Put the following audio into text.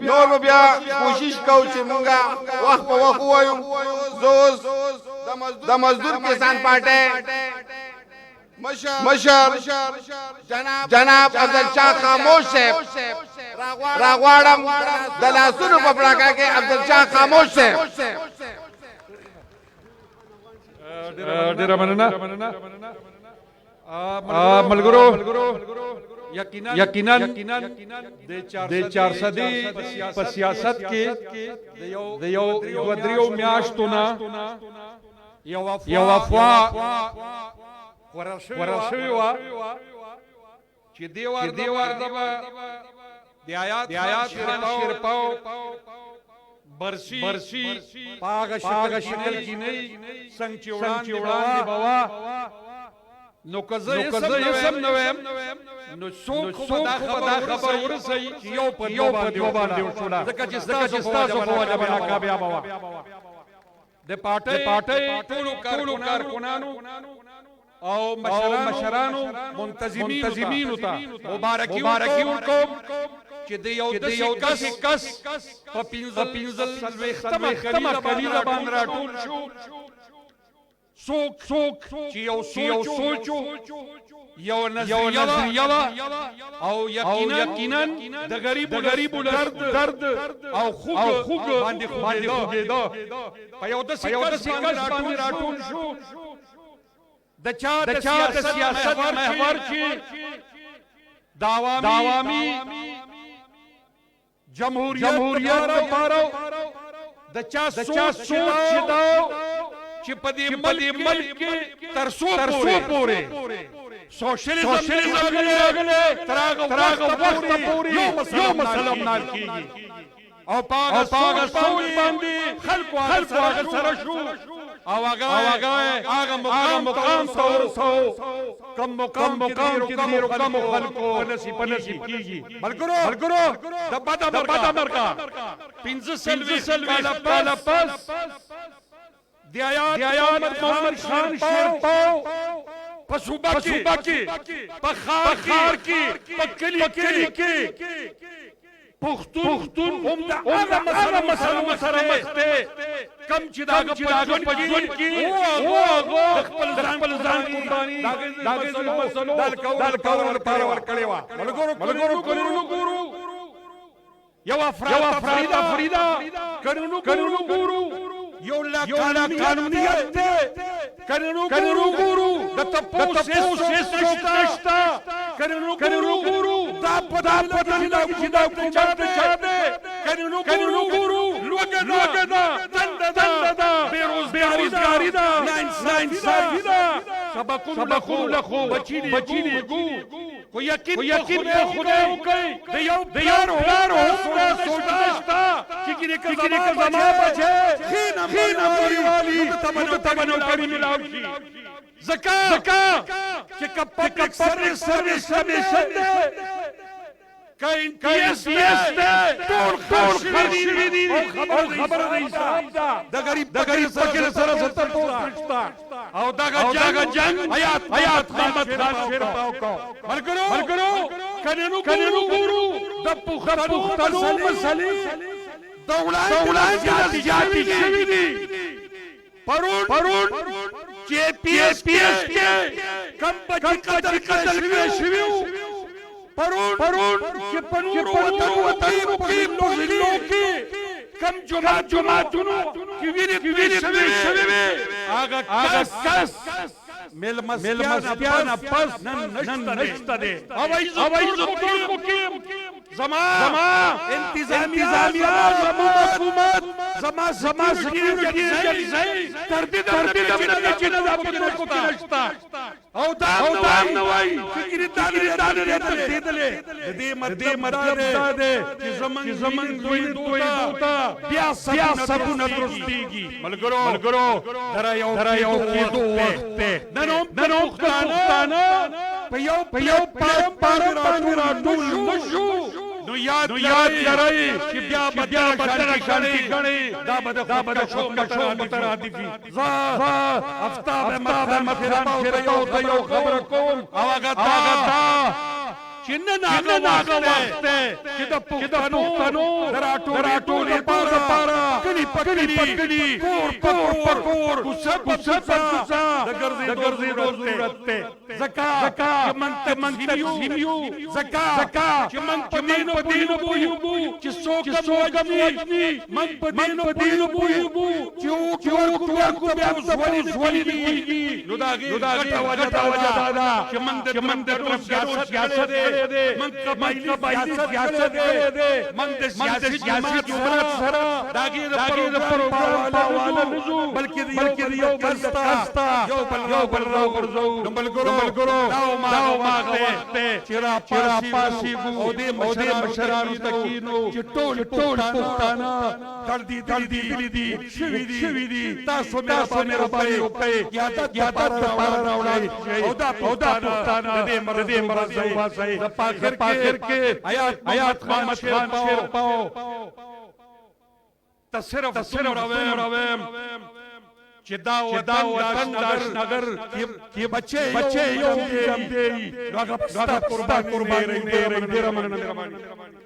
نور بیا کوشش کوو چې مونږه وخت په وخت ووایو. زه اوس د مزدور کسان پارټۍ مشر جناب افضل شاه خاموش صاحب راغواړم د لاسونو په پړاکه کې افضل شاه خاموش صاحب. ډیره مننه ملګرو. یقینا د 400 په سیاست کې د یو دریو میاشتو نه یو افوا ورل شوی وه چې دې وار دبه د آیات شرپاو برسی پاغه شکل کې نه څنګه چې وړاندې بوا نو کزه یې سم نویم نو څوک خو دا خبر ورسوي چې یو په دوه باندې وشوله ځکه چې ستاسو په وجه به ناکامیابه وه. د پارټۍ ټولو کارکنانو او مشرانو منتظمینو ته مبارکي ورکوم چې د یو کس په 15 کلیزه باندې راټول شو. څوک چې یو سوچو یو نظریه او یقینا د غریبو درد او خوږ باندې خوږېده په یو داسې کس باندې راټول شو د چا د سیاست محور چې د عوامي جمهوریت لپاره د چا سوچ چې دا چې په دې ملک کې تر څو پورې سوشلیزم راغلی تر هغه وخته پورې یو مسلم نال کېږي او په هغه سوچ باندې خلکو هغه سره شو او هغه مقام ته ورسو کم مقام کې ډېرو کمو خلکو په نصیب کېږي. ملګرو د بده مرګه 15 کاله پس د آیات محمد خان شیرپاو په صوبه کې په خار کې په کلي کې پښتون هم د هغه مسلو سره مخ دی کم چې د هغه په ژوند کې د خپل ځان قرباني د هغې مسلو د حل کولو لپاره ورکړې وه. ملګرو ګورو یو افریده کړنو ګورو یو لا قانونیت دی کړنو ګورو د تپوس نشته کړنو ګورو دا پدې چې دا حکومت چا دی کړنو ګورو لوږه ده دنده ده بېروزګاري ده ناانصافي ده سبقونو لخو بچي گو خو یقین په خدای وکړئ د یار هومره سوچ نشته چې کله زما بچی خینم نړیوالي تمنو کړي ملاو شي ځکه چې که پبلک سرویس کمیشن دی که NTS دی ټول خرڅ دي او خبره د حساب ده د غریب فقیر سره تپوس نشته او دغه جنگ حیات محمد خان شیرپاو کو. ملګرو کړنو ګورو د پختنو مسلې د وړاندې زیاتې شوي دي. پرون چې PS کې کم بچي قتل شوي پرون چې په نورو وطنونو کې کم جماعتونو کې وینې شوي هغه کس مېلمستیانه پس نن نشته دی. هوایي ځواکونو کې زما انتظامیه زما حکومت زما سکیورټي ایجنسۍ تردید چې نه دا په خلکو کې نشته او دا نه وایي فکري دانې ترتیدلې د دې مطلب دا دی چې زمونږ دوی ته بیا سبونه درستېږي. ملګرو در یو کېدو وخت دی. نن هم پښتانه په یو پارم باندې راټول نشو نو یاد لرئ چې بیا شانتي ګڼي دا به د شو متر عاطفي. زه آفتاب مخران شیرپاو ته یو خبره کوم او هغه دا چنن هغه وخت چې د پښتنو راټو لپاره کلی پکړي کور کوڅه د ګرځېدو ضرورت ته زکات چې منتمنیو زکات چې من پدینو پویو چې څوک وجني من پدینو پویو چې ورکو بیا زولي دی نو دا وجه دا چې من د سیاست دی من قبایلی سیاست دی من د سیاسي جماعت سره داګي د پروګرام پاوالو بلکې یو بلستا یو بل راوګرځو ملګرو دا ما ته چیرې پاسي او دې مشرانو تکینو چې ټول پښتانه تل دي شوي دي تاسو مې راپای یادت راوړای او دا پښتانه دې مرز واسي د پاخر کې آیات محمد شیر پاو تصرف راویم چې دا وطن نگر کې بچي یو دی نو هغه قربان دی